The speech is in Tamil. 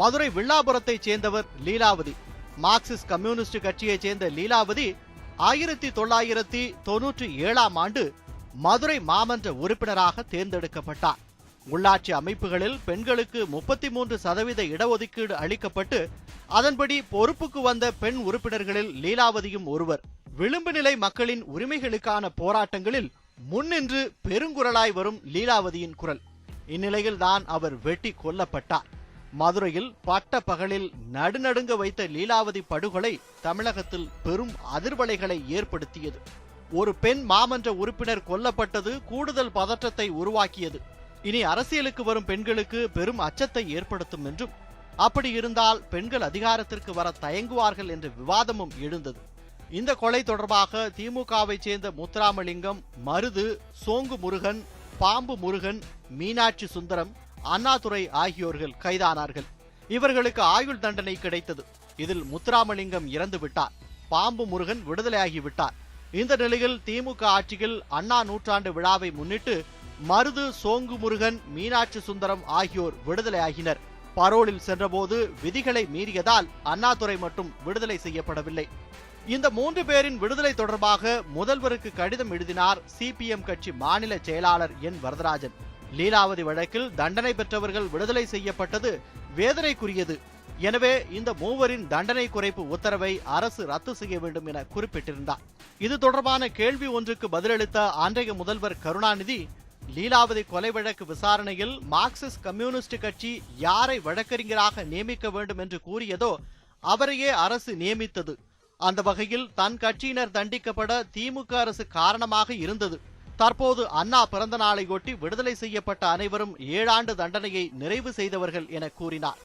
மதுரை வில்லாபுரத்தைச் சேர்ந்தவர் லீலாவதி. மார்க்சிஸ்ட் கம்யூனிஸ்ட் கட்சியைச் சேர்ந்த லீலாவதி 1997ஆம் ஆண்டு மதுரை மாமன்ற உறுப்பினராக தேர்ந்தெடுக்கப்பட்டார். உள்ளாட்சி அமைப்புகளில் பெண்களுக்கு 33% இடஒதுக்கீடு அளிக்கப்பட்டு அதன்படி பொறுப்புக்கு வந்த பெண் உறுப்பினர்களில் லீலாவதியும் ஒருவர். விளிம்பு நிலை மக்களின் உரிமைகளுக்கான போராட்டங்களில் முன்னின்று பெருங்குரலாய் வரும் லீலாவதியின் குரல். இந்நிலையில் தான் அவர் வெட்டி கொல்லப்பட்டார். மதுரையில் பட்ட பகலில் நடுநடுங்க வைத்த லீலாவதி படுகொலை தமிழகத்தில் பெரும் அதிர்வலைகளை ஏற்படுத்தியது. ஒரு பெண் மாமன்ற உறுப்பினர் கொல்லப்பட்டது கூடுதல் பதற்றத்தை உருவாக்கியது. இனி அரசியலுக்கு வரும் பெண்களுக்கு பெரும் அச்சத்தை ஏற்படுத்தும் என்றும், அப்படி இருந்தால் பெண்கள் அதிகாரத்திற்கு வர தயங்குவார்கள் என்ற விவாதமும் எழுந்தது. இந்த கொலை தொடர்பாக திமுகவை சேர்ந்த முத்துராமலிங்கம், மருது, சோங்கு முருகன், பாம்பு முருகன், மீனாட்சி சுந்தரம், அண்ணாதுரை ஆகியோர்கள் கைதானார்கள். இவர்களுக்கு ஆயுள் தண்டனை கிடைத்தது. இதில் முத்துராமலிங்கம் இறந்து விட்டார். பாம்பு முருகன் விடுதலையாகிவிட்டார். இந்த நிலையில் திமுக ஆட்சியில் அண்ணா நூற்றாண்டு விழாவை முன்னிட்டு மருது, சோங்கு முருகன், மீனாட்சி சுந்தரம் ஆகியோர் விடுதலையாகினர். பரோலில் சென்றபோது விதிகளை மீறியதால் அண்ணாதுரை மட்டும் விடுதலை செய்யப்படவில்லை. இந்த 3 பேரின் விடுதலை தொடர்பாக முதல்வருக்கு கடிதம் எழுதினார் சிபிஎம் கட்சி மாநில செயலாளர் என் வரதராஜன். லீலாவதி வழக்கில் தண்டனை பெற்றவர்கள் விடுதலை செய்யப்பட்டது வேதனைக்குரியது. எனவே இந்த 3வரின் தண்டனை குறைப்பு உத்தரவை அரசு ரத்து செய்ய வேண்டும் என குறிப்பிட்டிருந்தார். இது தொடர்பான கேள்வி ஒன்றுக்கு பதிலளித்த அன்றைய முதல்வர் கருணாநிதி, லீலாவதி கொலை வழக்கு விசாரணையில் மார்க்சிஸ்ட் கம்யூனிஸ்ட் கட்சி யாரை வழக்கறிஞராக நியமிக்க வேண்டும் என்று கூறியதோ அவரையே அரசு நியமித்தது. அந்த வகையில் தன் கட்சியினர் தண்டிக்கப்பட திமுக அரசு காரணமாக இருந்தது. தற்போது அண்ணா பிறந்த நாளையொட்டி விடுதலை செய்யப்பட்ட அனைவரும் 7 ஆண்டு தண்டனையை நிறைவு செய்தவர்கள் என கூறினார்.